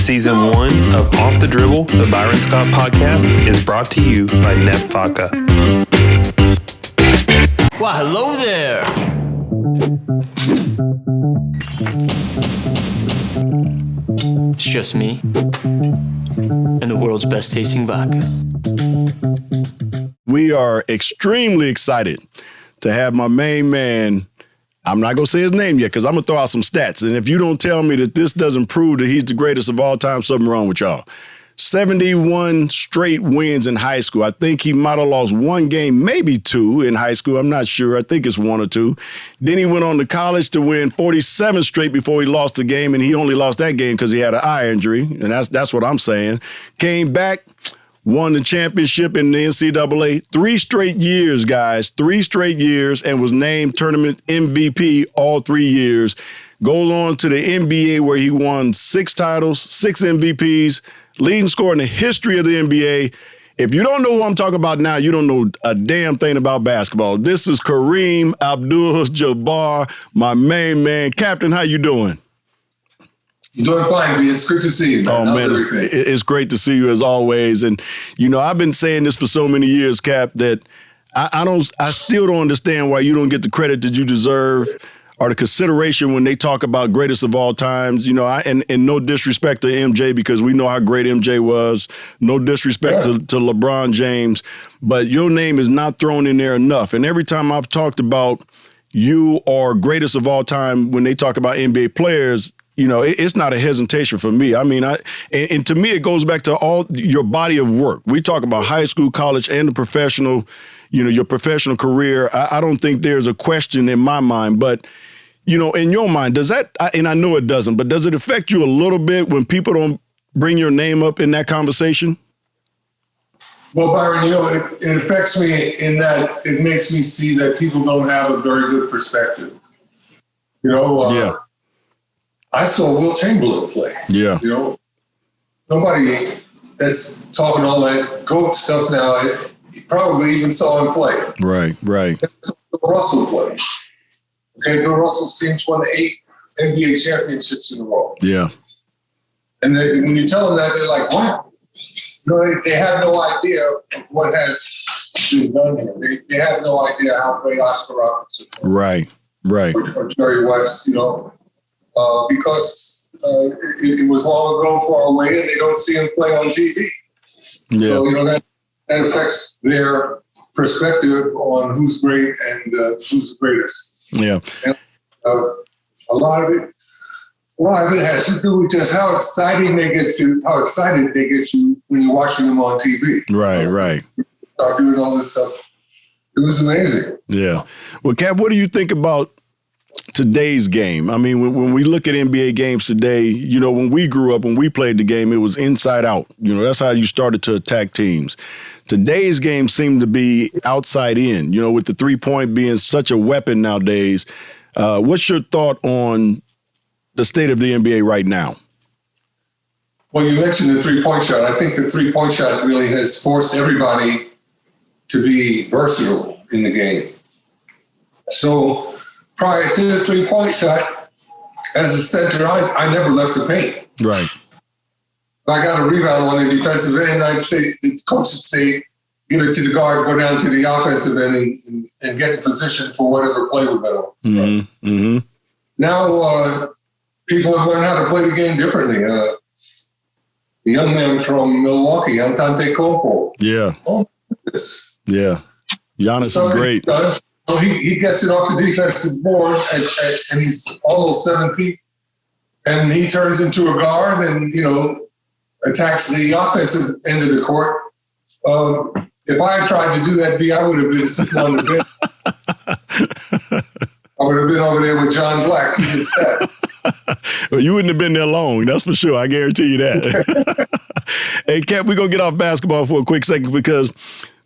Season 1 of Off the Dribble, the Byron Scott Podcast, is brought to you by Nep Vodka. Well, hello there. It's just me and the world's best tasting vodka. We are extremely excited to have my main man. I'm not going to say his name yet because I'm going to throw out some stats. And if you don't tell me that this doesn't prove that he's the greatest of all time, something wrong with y'all. 71 straight wins in high school. I think he might have lost one game, maybe two in high school. I'm not sure. I think it's one or two. Then he went on to college to win 47 straight before he lost the game, and he only lost that game because he had an eye injury, and that's what I'm saying. Came back, won the championship in the NCAA 3 straight years, guys, 3 straight years, and was named tournament MVP all 3 years. Goes on to the NBA where he won 6 titles, 6 MVPs, leading scorer in the history of the NBA. If you don't know who I'm talking about now, you don't know a damn thing about basketball. This is Kareem Abdul Jabbar, my main man. Captain, how you doing? Doing fine, B. It's good to see you, man. Oh, man, it's great to see you as always. And, you know, I've been saying this for so many years, Cap, that I still don't understand why you don't get the credit that you deserve or the consideration when they talk about greatest of all times. You know, and no disrespect to MJ because we know how great MJ was. No disrespect to LeBron James. But your name is not thrown in there enough. And every time I've talked about you or greatest of all time when they talk about NBA players, you know, it's not a hesitation for me. I mean, and to me, it goes back to all your body of work. We talk about high school, college, and the professional, you know, your professional career. I don't think there's a question in my mind, but, you know, in your mind, does that, and I know it doesn't, but does it affect you a little bit when people don't bring your name up in that conversation? Well, Byron, you know, it affects me in that it makes me see that people don't have a very good perspective. You know, yeah. I saw Will Chamberlain play. Yeah. You know, nobody that's talking all that GOAT stuff now, he probably even saw him play. Right. Bill Russell play. Okay, Bill Russell's team's won 8 NBA championships in a row. Yeah. And when you tell them that, they're like, what? No, they have no idea what has been done here. They have no idea how great Oscar Robertson was. Right. Or Jerry West, you know. Because it was long ago, far away, and they don't see him play on TV. Yeah. So, you know, that affects their perspective on who's great and who's the greatest. Yeah. And, a lot of it has to do with just how excited they get you when you're watching them on TV. Right. Start doing all this stuff. It was amazing. Yeah. Well, Cap, what do you think about today's game? I mean, when we look at NBA games today, you know, when we grew up, when we played the game, it was inside out. You know, that's how you started to attack teams. Today's game seemed to be outside in, you know, with the 3-point being such a weapon nowadays. What's your thought on the state of the NBA right now? Well, you mentioned the 3-point shot. I think the 3-point shot really has forced everybody to be versatile in the game. So prior to the 3-point shot, as a center, I never left the paint. Right. If I got a rebound on the defensive end, I'd say, the coach would say, give it to the guard, go down to the offensive end and get in position for whatever play we're going to. Now, people have learned how to play the game differently. The young man from Milwaukee, Antetokounmpo. Yeah. Oh, yeah. Giannis is great. So he gets it off the defensive board, and he's almost 7 feet, and he turns into a guard and, you know, attacks the offensive end of the court. If I had tried to do that, I would have been sitting on the bench. I would have been over there with John Black instead. Well, you wouldn't have been there long, that's for sure. I guarantee you that. Hey, Cap, we're going to get off basketball for a quick second because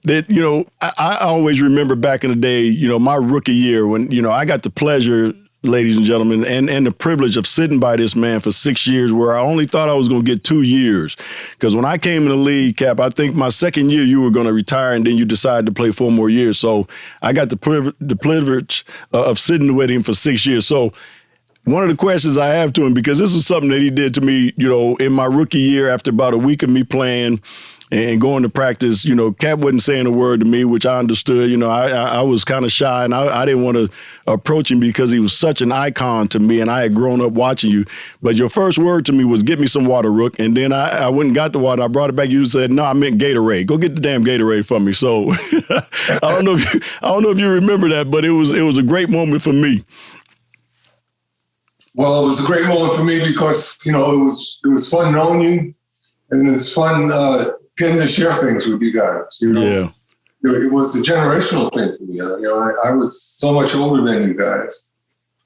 that, you know, I always remember back in the day, you know, my rookie year when, you know, I got the pleasure, ladies and gentlemen, and the privilege of sitting by this man for 6 years where I only thought I was going to get 2 years. Because when I came in the league, Cap, I think my second year you were going to retire and then you decided to play 4 more years. So I got the privilege of sitting with him for 6 years. So One of the questions I have to him, because this is something that he did to me, in my rookie year after about a week of me playing and going to practice, Cap wasn't saying a word to me, which I understood. I was kind of shy, and I didn't want to approach him because he was such an icon to me, and I had grown up watching you. But your first word to me was, "Get me some water, Rook." And then I went and got the water. I brought it back. You said, "No, I meant Gatorade. Go get the damn Gatorade for me." So I don't know if you remember that, but it was a great moment for me. Well, it was a great moment for me because, it was fun knowing you, and it was fun getting to share things with you guys. Yeah. It was a generational thing for me. I was so much older than you guys,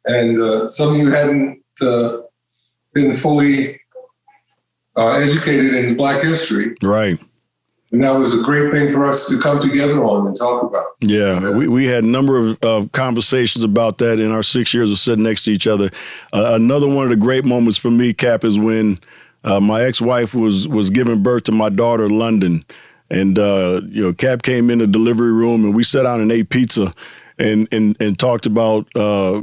and some of you hadn't been fully educated in Black history. Right. And that was a great thing for us to come together on and talk about. Yeah, we had a number of conversations about that in our 6 years of sitting next to each other. Another one of the great moments for me, Cap, is when my ex-wife was giving birth to my daughter, London. And, Cap came in the delivery room and we sat down and ate pizza and talked about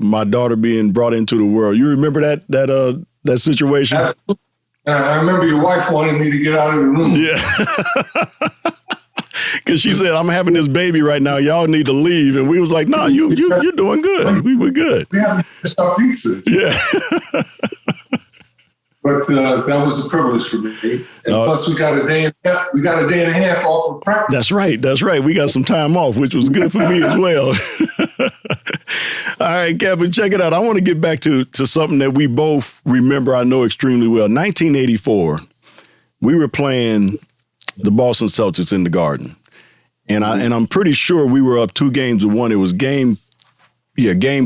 my daughter being brought into the world. You remember that situation? Absolutely. I remember your wife wanted me to get out of the room. Yeah. Because she said, "I'm having this baby right now. Y'all need to leave." And we was like, "No, you're doing good. We were good." We haven't finished our pizzas. Yeah. But that was a privilege for me. And plus, we got a day and a half off of practice. That's right. We got some time off, which was good for me as well. All right, Kevin, check it out. I want to get back to something that we both remember, I know extremely well. 1984, we were playing the Boston Celtics in the Garden. And I'm pretty sure we were up 2-1. It was game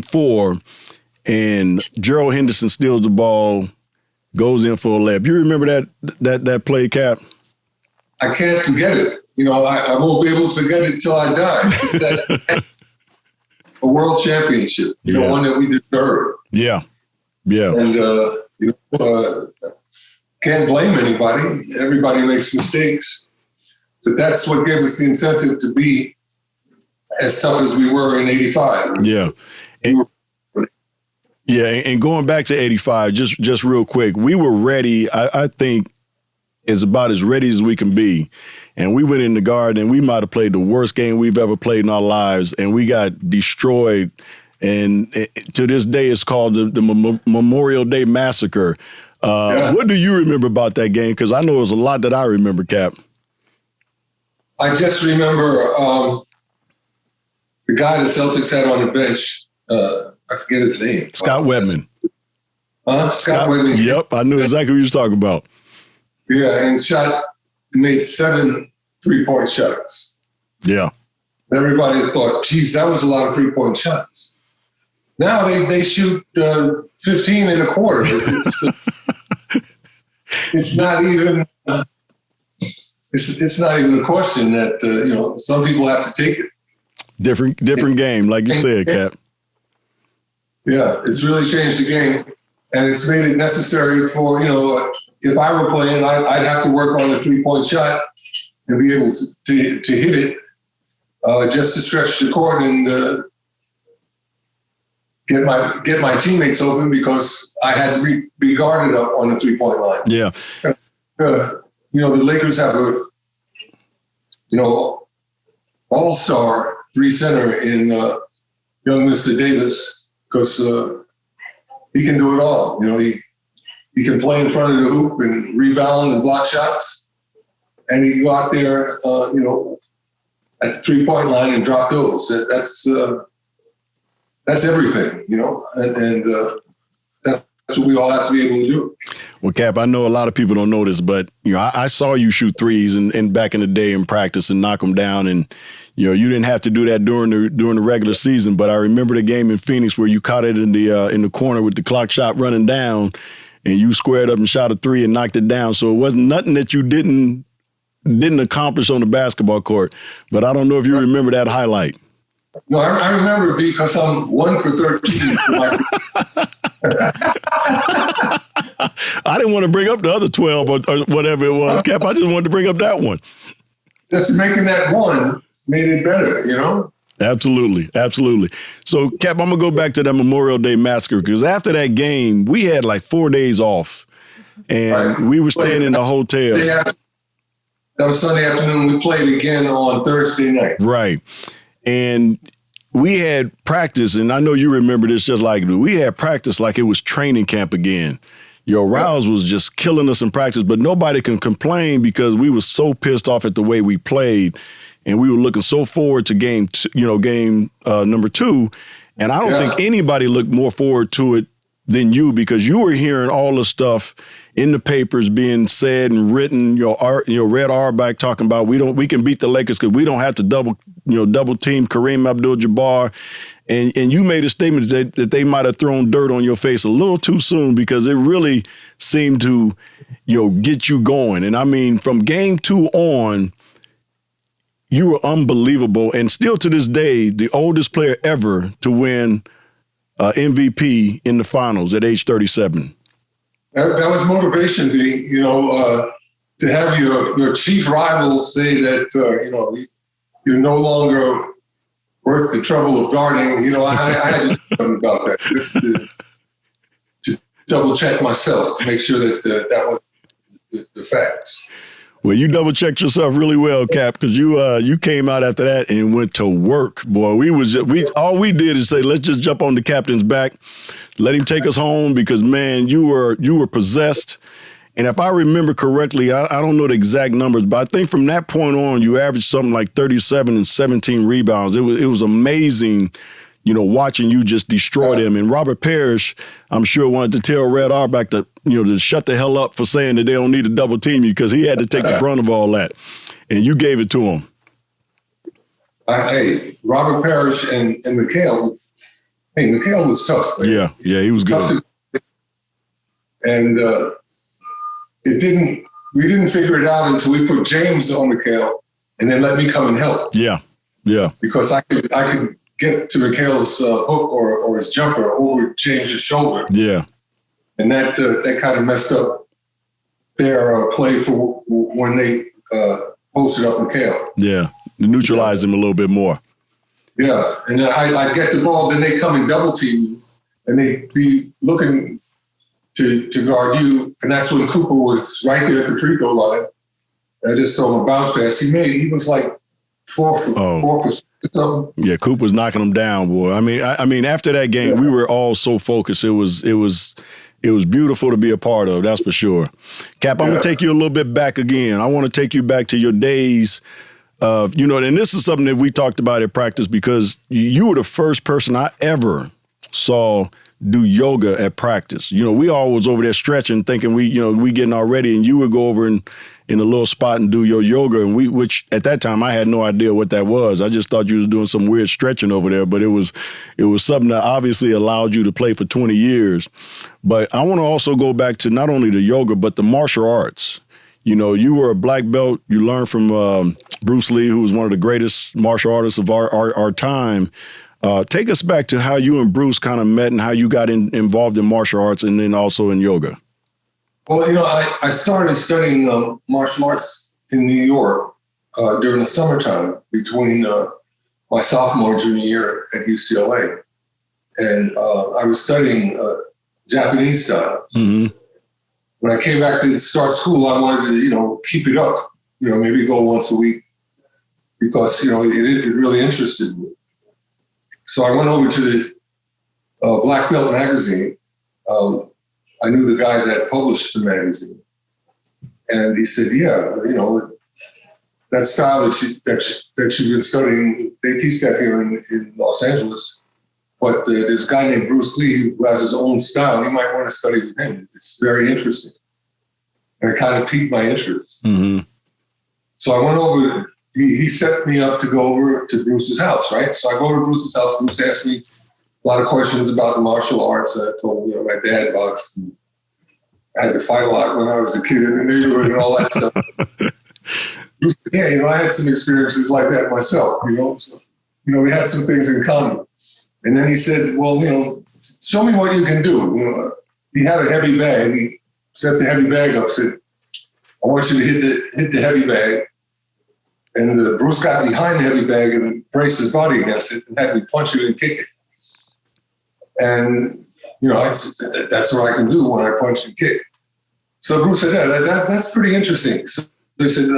4, and Gerald Henderson steals the ball, goes in for a layup. You remember that play, Cap? I can't forget it. I won't be able to forget it till I die. It's that a world championship, one that we deserve. Yeah. Yeah. And, can't blame anybody. Everybody makes mistakes. But that's what gave us the incentive to be as tough as we were in 85. Yeah. And going back to 85, just real quick, we were ready, I think, is about as ready as we can be. And we went in the Garden, and we might have played the worst game we've ever played in our lives, and we got destroyed. And to this day, it's called the Memorial Day Massacre. What do you remember about that game? Because I know there's a lot that I remember, Cap. I just remember the guy the Celtics had on the bench. I forget his name. Scott Wedman. Scott Wedman. Yep, I knew exactly who you was talking about. Yeah, and made 7 3-point shots. Yeah. Everybody thought, geez, that was a lot of 3-point shots. Now they shoot 15 in a quarter. It's not even it's not even a question that some people have to take it. Different game, like you said, Cap. Yeah, it's really changed the game, and it's made it necessary for if I were playing, I'd have to work on the 3-point shot and be able to hit it just to stretch the court and get my teammates open because I had to be guarded up on the 3-point line. Yeah. The Lakers have a all-star 3-center in young Mr. Davis because he can do it all. He can play in front of the hoop and rebound and block shots, and he can go out there, at the 3-point line and drop those. That's everything, and that's what we all have to be able to do. Well, Cap, I know a lot of people don't know this, but I saw you shoot threes and back in the day in practice and knock them down, and you didn't have to do that during the regular season. But I remember the game in Phoenix where you caught it in the corner with the clock shot running down, and you squared up and shot a 3 and knocked it down. So it wasn't nothing that you didn't accomplish on the basketball court. But I don't know if you remember that highlight. No, I remember it because I'm 1 for 13. I didn't want to bring up the other 12 or whatever it was, Cap. I just wanted to bring up that one. Just making that one made it better, Absolutely. Absolutely. So, Cap, I'm going to go back to that Memorial Day Massacre because after that game, we had like 4 days off and we were staying in the hotel. That was Sunday afternoon. We played again on Thursday night. Right. And we had practice, and I know you remember this just like we had practice like it was training camp again. Rouse was just killing us in practice, but nobody can complain because we were so pissed off at the way we played. And we were looking so forward to game number 2. And I don't think anybody looked more forward to it than you because you were hearing all the stuff in the papers being said and written. Red Auerbach talking about we can beat the Lakers because we don't have to double team Kareem Abdul Jabbar. And you made a statement that they might have thrown dirt on your face a little too soon because it really seemed to get you going. And I mean, from game 2 on, you were unbelievable, and still to this day, the oldest player ever to win MVP in the finals at age 37. That was motivation, B. To have your chief rivals say that you're no longer worth the trouble of guarding. I had to do something about that just to double check myself to make sure that that was the facts. Well, you double-checked yourself really well, Cap, because you came out after that and went to work, boy. All we did is say, let's just jump on the captain's back, let him take us home because, man, you were possessed. And if I remember correctly, I don't know the exact numbers, but I think from that point on, you averaged something like 37 and 17 rebounds. It was amazing, watching you just destroy them. And Robert Parrish, I'm sure, wanted to tell Red Auerbach to shut the hell up for saying that they don't need to double team you because he had to take the brunt of all that. And you gave it to him. Hey, Robert Parrish and McHale. Hey, McHale was tough, man. Yeah, he was good. And we didn't figure it out until we put James on McHale and then let me come and help. Yeah. Because I could get to McHale's hook or his jumper over James's shoulder. Yeah. And that kind of messed up their play for when they posted up McHale. Yeah, neutralized him a little bit more. Yeah, and then I'd get the ball, then they come and double team you, and they'd be looking to guard you, and that's when Cooper was right there at the free throw line. I just saw him a bounce pass. He was like 4 for 6 or something. Yeah, Cooper was knocking him down, boy. I mean, after that game, we were all so focused. It was beautiful to be a part of, that's for sure. Cap, I'm going to take you a little bit back again. I want to take you back to your days of, and this is something that we talked about at practice because you were the first person I ever saw do yoga at practice. We all was over there stretching, thinking we getting all ready, and you would go over in a little spot and do your yoga, and which at that time I had no idea what that was. I just thought you was doing some weird stretching over there, but it was something that obviously allowed you to play for 20 years. But I want to also go back to not only the yoga, but the martial arts. You were a black belt. You learned from Bruce Lee, who was one of the greatest martial artists of our time. Take us back to how you and Bruce kind of met and how you got involved in martial arts and then also in yoga. Well, I started studying martial arts in New York during the summertime between my sophomore and junior year at UCLA. And I was studying Japanese style. Mm-hmm. When I came back to start school, I wanted to, keep it up, maybe go once a week because, it really interested me. So I went over to the Black Belt magazine. I knew the guy that published the magazine. And he said, that style that you've been studying, they teach that here in Los Angeles. But there's a guy named Bruce Lee who has his own style. You might want to study with him. It's very interesting. And it kind of piqued my interest. Mm-hmm. So I went over, he set me up to go over to Bruce's house, right? So I go to Bruce's house. Bruce asked me a lot of questions about the martial arts. I told him, my dad boxed. And I had to fight a lot when I was a kid in the neighborhood and all that stuff. Bruce, I had some experiences like that myself, So, we had some things in common. And then he said, well, show me what you can do. He had a heavy bag. He set the heavy bag up, said, I want you to hit the heavy bag And Bruce got behind the heavy bag and braced his body against it and had me punch it and kick it. And, that's what I can do when I punch and kick. So Bruce said, that's pretty interesting. So they said,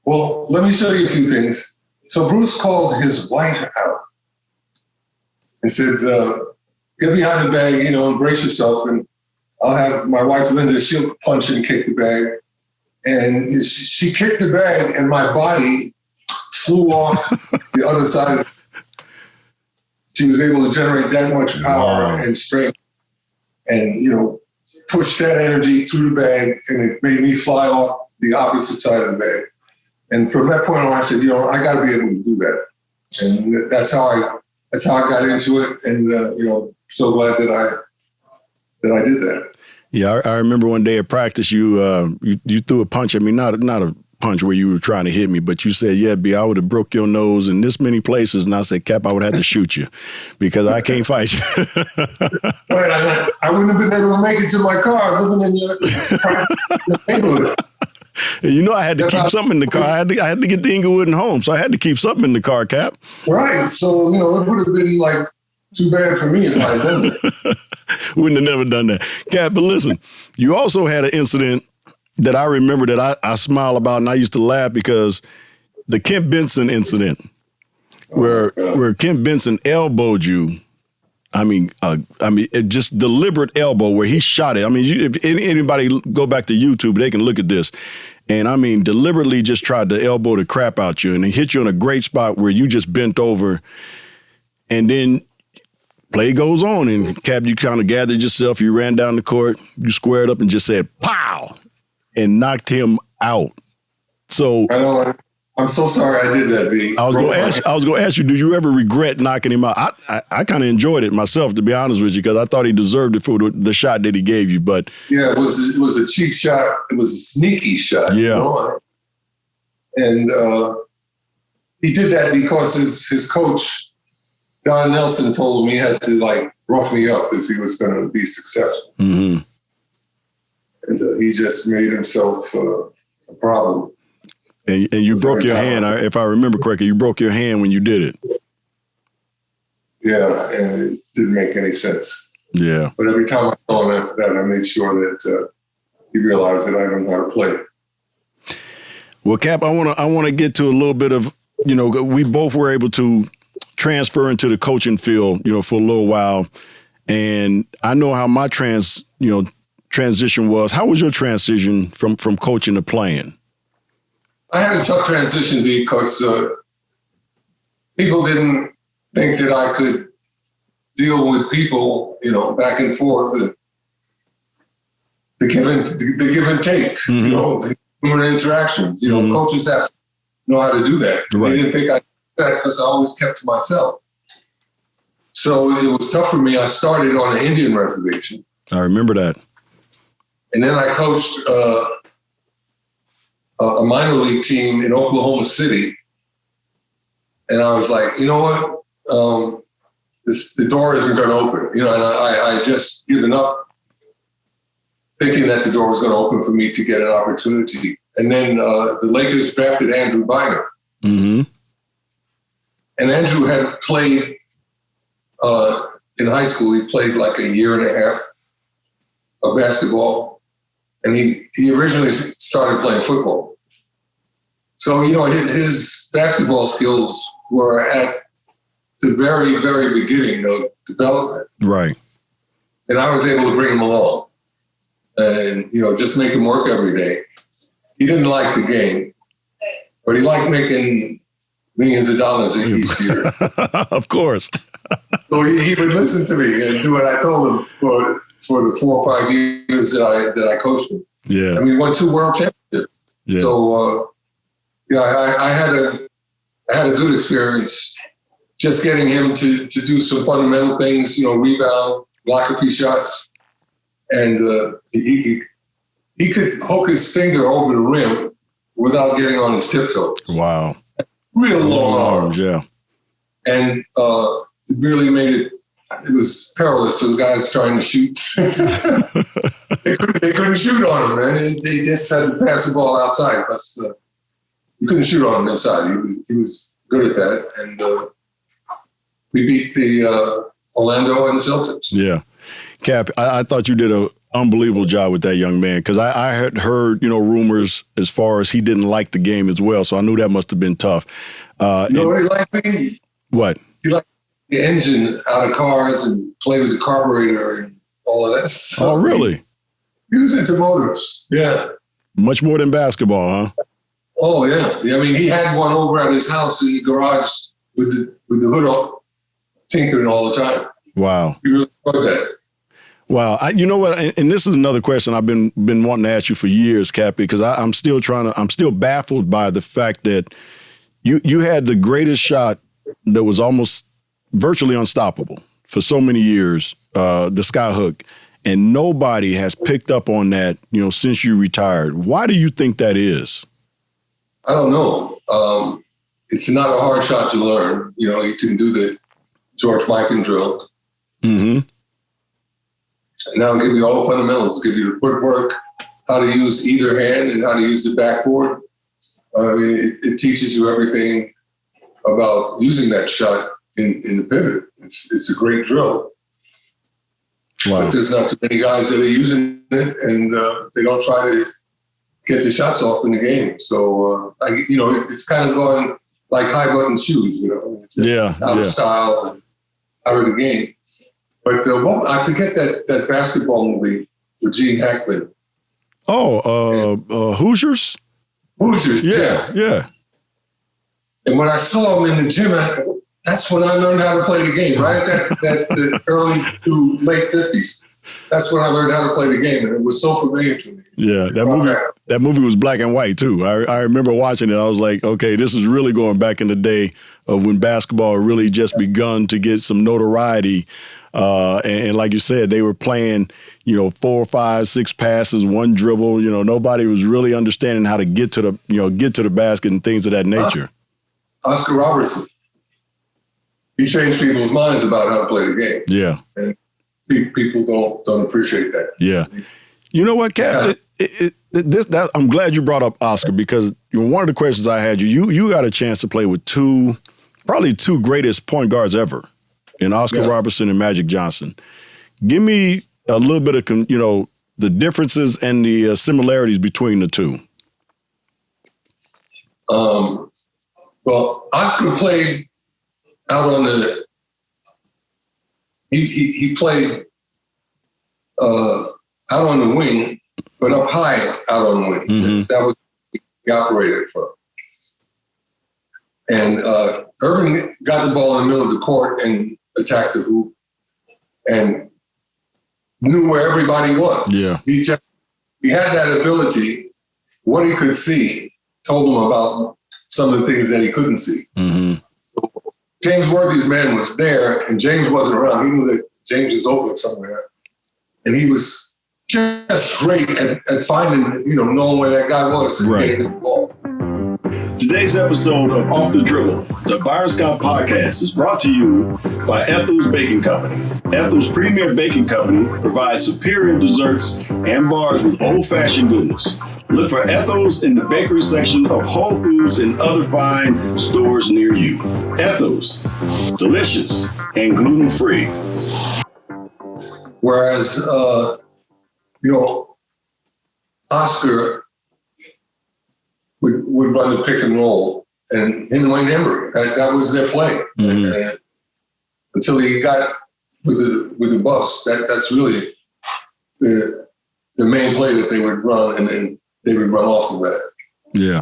well, let me show you a few things. So Bruce called his wife out and said, get behind the bag, and brace yourself. And I'll have my wife, Linda, she'll punch and kick the bag. And she kicked the bag and my body flew off the other side. She was able to generate that much power and strength and, push that energy through the bag, and it made me fly off the opposite side of the bag. And from that point on, I said, I got to be able to do that. And that's how I got into it. And, so glad that I did that. Yeah, I remember one day at practice, you threw a punch at me, not a punch where you were trying to hit me, but you said, yeah, B, I would have broke your nose in this many places. And I said, Cap, I would have to shoot you because I can't fight you. Right, I wouldn't have been able to make it to my car living in the neighborhood. I had to keep something in the car. I had to get to Inglewood and home, so I had to keep something in the car, Cap. Right, so, it would have been like too bad for me if I had done it. Wouldn't have never done that. Cap, but listen, you also had an incident that I remember that I smile about, and I used to laugh because the Kent Benson incident where Kent Benson elbowed you. Just deliberate elbow where he shot it. If anybody go back to YouTube, they can look at this. And deliberately just tried to elbow the crap out you, and he hit you in a great spot where you just bent over, and then play goes on. And Cap, you kind of gathered yourself, you ran down the court, you squared up and just said, pow, and knocked him out. So I know. I'm so sorry I did that, B. I was going to ask you, do you ever regret knocking him out? I kind of enjoyed it myself, to be honest with you, because I thought he deserved it for the shot that he gave you. But yeah, it was a cheap shot. It was a sneaky shot. Yeah. And he did that because his coach, Don Nelson, told him he had to rough me up if he was going to be successful. Mm-hmm. And he just made himself a problem. And you broke your hand, if I remember correctly, you broke your hand when you did it. Yeah, and it didn't make any sense. Yeah. But every time I saw him after that, I made sure that he realized that I don't know how to play. Well, Cap, I want to get to a little bit of, we both were able to transfer into the coaching field, for a little while. And I know how my transition was. How was your transition from coaching to playing? I had a tough transition because people didn't think that I could deal with people, back and forth, and the give and take, Mm-hmm. Human interactions. Mm-hmm. Coaches have to know how to do that. Right. They didn't think I did that because I always kept to myself. So it was tough for me. I started on an Indian reservation. I remember that. And then I coached a minor league team in Oklahoma City. And I was like, you know what? The door isn't going to open. And I just given up thinking that the door was going to open for me to get an opportunity. And then the Lakers drafted Andrew Byron. Mm-hmm. And Andrew had played in high school. He played like a year and a half of basketball. And he originally started playing football. So, his basketball skills were at the very, very beginning of development. Right. And I was able to bring him along and, just make him work every day. He didn't like the game, but he liked making millions of dollars each year. Of course. So he would listen to me and do what I told him for the 4 or 5 years that I coached him. Yeah. And we won 2 world championships. Yeah. So, I had a good experience just getting him to do some fundamental things, rebound, block a few shots. And he could hook his finger over the rim without getting on his tiptoes. Wow. Real long arms. Yeah. And it really made it was perilous for the guys trying to shoot. They couldn't shoot on him, man. They just had to pass the ball outside because you couldn't shoot on him inside. He was good at that. And we beat the Orlando and the Celtics. Yeah. Cap, I thought you did an unbelievable job with that young man because I had heard, rumors as far as he didn't like the game as well. So I knew that must have been tough. What he liked me? What? He liked the engine out of cars and play with the carburetor and all of that stuff. Oh, really? He was into motors. Yeah. Much more than basketball, huh? Oh, yeah. I mean, he had one over at his house in the garage with the hood up, tinkering all the time. Wow. He really loved that. Wow. You know what? And this is another question I've been wanting to ask you for years, Cappy, because I'm still baffled by the fact that you had the greatest shot that was almost virtually unstoppable for so many years, the skyhook, and nobody has picked up on that, since you retired. Why do you think that is? I don't know. It's not a hard shot to learn. You can do the George Mikan drill. Mm-hmm. And that'll give you all the fundamentals, give you the footwork, how to use either hand and how to use the backboard. I mean, it teaches you everything about using that shot in the pivot. It's a great drill. Wow. But there's not too many guys that are using it, and they don't try to get the shots off in the game. So, it's kind of going like high button shoes, It's just out of style and out of the game. But I forget that basketball movie with Gene Hackman. Oh, Hoosiers? Hoosiers, yeah. And when I saw him in the gym, that's when I learned how to play the game, right? The early to late 50s. That's when I learned how to play the game, and it was so familiar to me. Yeah, that movie was black and white, too. I remember watching it. I was like, okay, this is really going back in the day of when basketball really just begun to get some notoriety. And like you said, they were playing, 4, 5, 6 passes, one dribble. Nobody was really understanding how to get to the basket and things of that nature. Oscar Robertson. He changed people's minds about how to play the game. Yeah. And people don't appreciate that. Yeah. You know what, Cap? I'm glad you brought up Oscar because one of the questions I had you got a chance to play with probably two greatest point guards ever in Oscar Robertson and Magic Johnson. Give me a little bit of, the differences and the similarities between the two. Well, Oscar played out on he played out on the wing, but up high out on the wing. Mm-hmm. That was he operated from. And Irvin got the ball in the middle of the court and attacked the hoop and knew where everybody was. Yeah. He had that ability. What he could see told him about some of the things that he couldn't see. Mm-hmm. So James Worthy's man was there, and James wasn't around. He knew that James was open somewhere. And he was just great at finding, knowing where that guy was and getting the ball. Today's episode of Off the Dribble, the Byron Scott Podcast, is brought to you by Ethel's Baking Company. Ethel's premier baking company provides superior desserts and bars with old-fashioned goodness. Look for Ethel's in the bakery section of Whole Foods and other fine stores near you. Ethel's, delicious and gluten-free. Whereas, Oscar would run the pick and roll, and him and Wayne Embry, that was their play. Mm-hmm. And until he got with the Bucks, that's really the main play that they would run, and then they would run off of that. Yeah.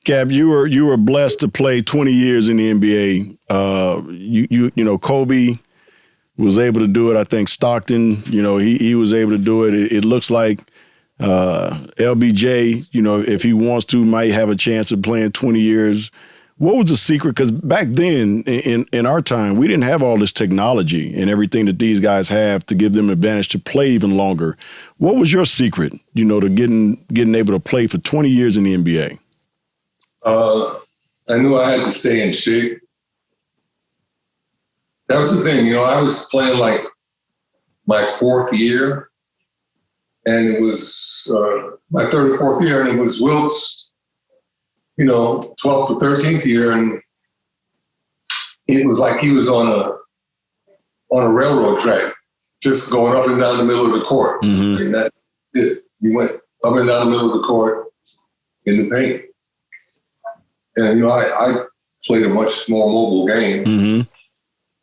Cap, you were blessed to play 20 years in the NBA. Kobe was able to do it. I think Stockton, he was able to do it. It looks like LBJ, if he wants to, might have a chance of playing 20 years. What was the secret? Because back then, in our time, we didn't have all this technology and everything that these guys have to give them advantage to play even longer. What was your secret, to getting able to play for 20 years in the NBA? I knew I had to stay in shape. That was the thing, I was playing like my fourth year, and it was my third or fourth year, and it was Wilkes, 12th or 13th year, and it was like he was on a railroad track, just going up and down the middle of the court. Mm-hmm. I mean, that's it. He went up and down the middle of the court in the paint. And, I played a much more mobile game mm-hmm.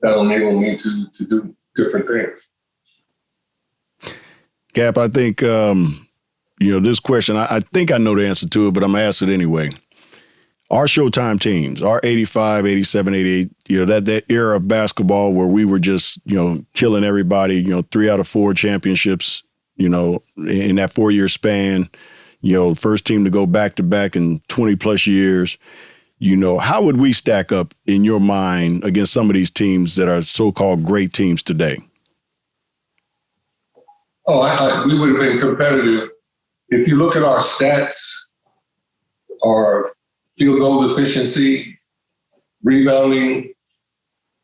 that enabled me to do different things. Cap, I think, this question, I think I know the answer to it, but I'm going to ask it anyway. Our Showtime teams, our 85, 87, 88, that era of basketball where we were just, killing everybody, 3 out of 4 championships, in that 4-year span, first team to go back-to-back in 20-plus years. How would we stack up in your mind against some of these teams that are so-called great teams today? We would have been competitive. If you look at our stats, our field goal efficiency, rebounding,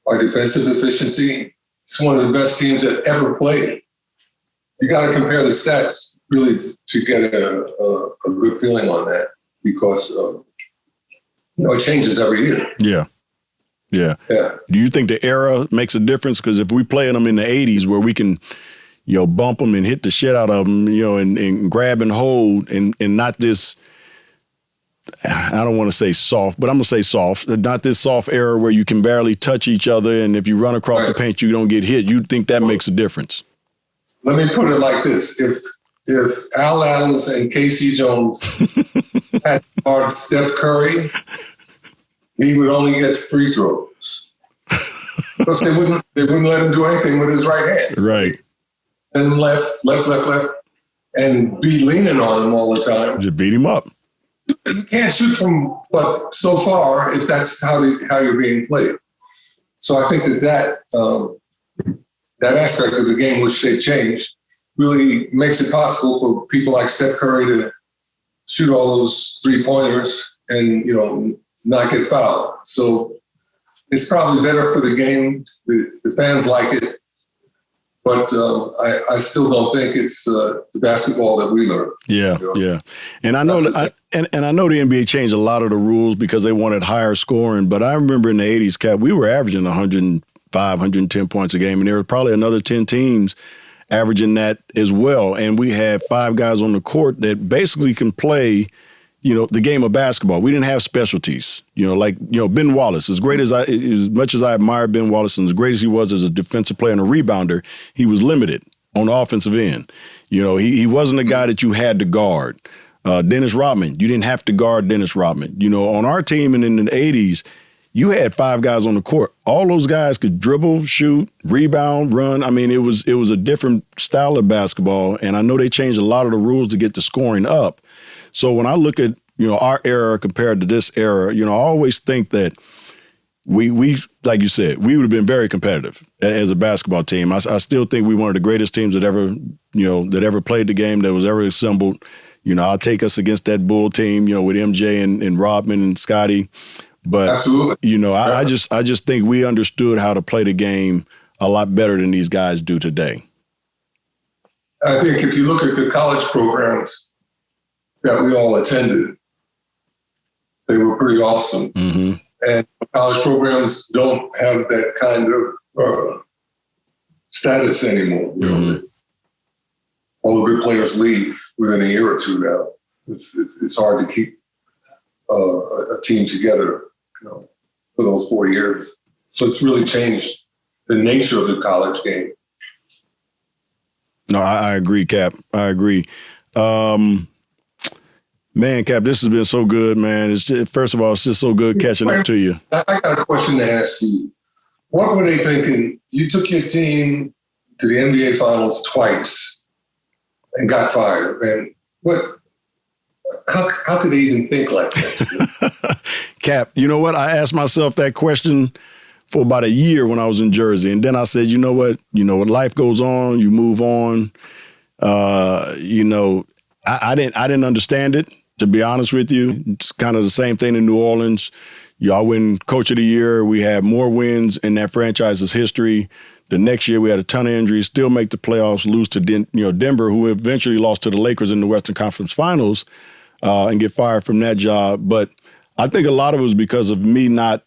our defensive efficiency, it's one of the best teams that ever played. You got to compare the stats really to get a good feeling on that, because it changes every year. Yeah. Do you think the era makes a difference? Because if we play them in the 80s where we can, bump them and hit the shit out of them, and grab and hold, and not this, I don't want to say soft, but I'm going to say soft, not this soft era where you can barely touch each other, and if you run across the paint, you don't get hit. You think that makes a difference? Let me put it like this. If Al Adams and Casey Jones had guard Steph Curry, he would only get free throws. Because they wouldn't let him do anything with his right hand. Right. And left, and be leaning on him all the time. Just beat him up. You can't shoot from but so far if that's how you're being played. So I think that aspect of the game, which they changed, really makes it possible for people like Steph Curry to shoot all those 3-pointers and not get fouled. So it's probably better for the game. The fans like it. But I still don't think it's the basketball that we learned. Yeah. And I know and I know the NBA changed a lot of the rules because they wanted higher scoring. But I remember in the 80s, Cap, we were averaging 105, 110 points a game. And there were probably another 10 teams averaging that as well. And we had 5 guys on the court that basically can play, the game of basketball. We didn't have specialties, Ben Wallace, as much as I admire Ben Wallace and as great as he was as a defensive player and a rebounder, he was limited on the offensive end. He wasn't a guy that you had to guard. Dennis Rodman, you didn't have to guard Dennis Rodman. On our team and in the 80s, you had 5 guys on the court. All those guys could dribble, shoot, rebound, run. I mean, it was a different style of basketball, and I know they changed a lot of the rules to get the scoring up. So when I look at, our era compared to this era, I always think that we like you said, we would have been very competitive as a basketball team. I still think we're one of the greatest teams that ever played the game, that was ever assembled. I'll take us against that Bull team, with MJ and Rodman and Scotty. But, absolutely. I just think we understood how to play the game a lot better than these guys do today. I think if you look at the college programs that we all attended, they were pretty awesome. Mm-hmm. And college programs don't have that kind of status anymore. Mm-hmm. All the good players leave within a year or two now. It's hard to keep a team together, for those 4 years. So it's really changed the nature of the college game. No, I agree, Cap. I agree. Man, Cap, this has been so good, man. First of all, it's just so good catching up to you. I got a question to ask you. What were they thinking? You took your team to the NBA Finals twice and got fired. Man, how could they even think like that? Cap, you know what? I asked myself that question for about a year when I was in Jersey. And then I said, you know what? Life goes on, you move on. I didn't understand it, to be honest with you. It's kind of the same thing in New Orleans. I win Coach of the Year. We had more wins in that franchise's history. The next year, we had a ton of injuries, still make the playoffs, lose to Denver, who eventually lost to the Lakers in the Western Conference Finals, and get fired from that job. But I think a lot of it was because of me not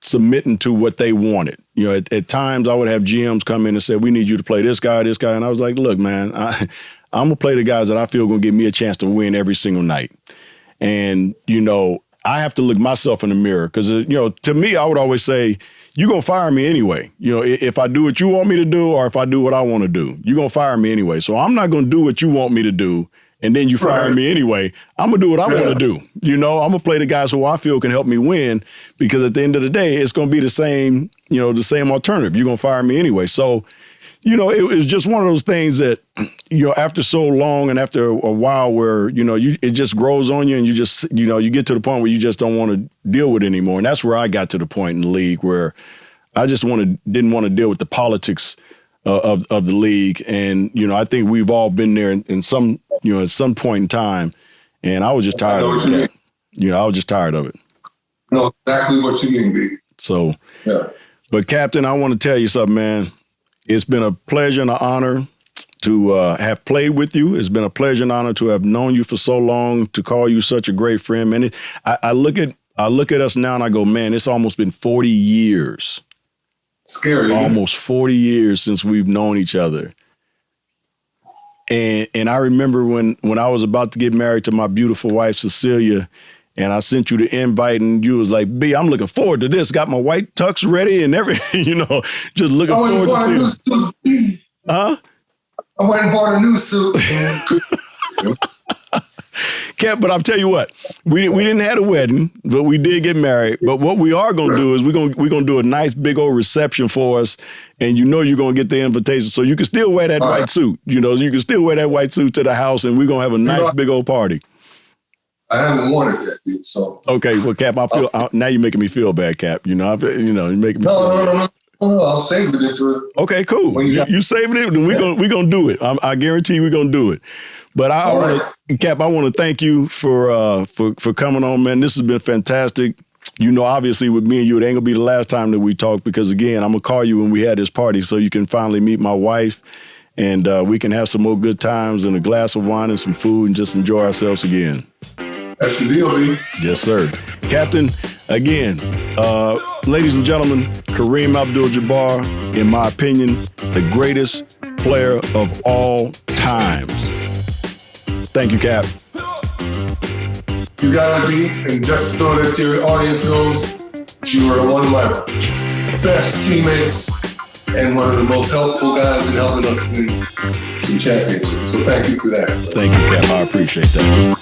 submitting to what they wanted. You know, at times I would have GMs come in and say, we need you to play this guy. And I was like, look, man, I'm going to play the guys that I feel going to give me a chance to win every single night. And, you know, I have to look myself in the mirror because, you know, to me, I would always say, you're going to fire me anyway. You know, if I do what you want me to do or if I do what I want to do, you're going to fire me anyway. So I'm not going to do what you want me to do and then you fire me anyway. I'm going to do what I want to do. You know, I'm going to play the guys who I feel can help me win because at the end of the day, it's going to be the same, you know, the same alternative. You're going to fire me anyway. So, you know, it was just one of those things that, you know, after so long and after a while where, you know, it just grows on you and you just, you know, you get to the point where you just don't want to deal with it anymore. And that's where I got to the point in the league where I just didn't want to deal with the politics of the league. And, you know, I think we've all been there in some, you know, at some point in time. And I was just tired of it. You know, I was just tired of it. I know exactly what you mean, B. So, but Captain, I want to tell you something, man. It's been a pleasure and an honor to have played with you. It's been a pleasure and honor to have known you for so long, to call you such a great friend, man. I look at us now and I go, man, it's almost been 40 years. Scary. Almost 40 years since we've known each other. And I remember when I was about to get married to my beautiful wife, Cecilia, and I sent you the invite and you was like, B, I'm looking forward to this. Got my white tux ready and everything, you know, just looking forward to seeing it. Huh? I went and bought a new suit. Cap, but I'll tell you what, we didn't have a wedding, but we did get married. But what we are going to do is we're gonna do a nice big old reception for us. And you know you're going to get the invitation. So you can still wear that white suit. You know, you can still wear that white suit to the house and we're going to have a nice big old party. I haven't worn it yet, dude, so. Okay, well, Cap, now you're making me feel bad, Cap. You know, you're making me No, I'll save it for. Okay, cool. You saving it, then we're gonna do it. I guarantee we're gonna do it. But Cap, I want to thank you for coming on, man. This has been fantastic. You know, obviously with me and you, it ain't gonna be the last time that we talk because again, I'm gonna call you when we had this party so you can finally meet my wife and we can have some more good times and a glass of wine and some food and just enjoy ourselves again. That's the deal, B. Yes, sir. Captain, again, ladies and gentlemen, Kareem Abdul Jabbar, in my opinion, the greatest player of all times. Thank you, Cap. You gotta be, and just so that your audience knows, you are one of my best teammates and one of the most helpful guys in helping us win some championships. So thank you for that. Thank you, Cap. I appreciate that.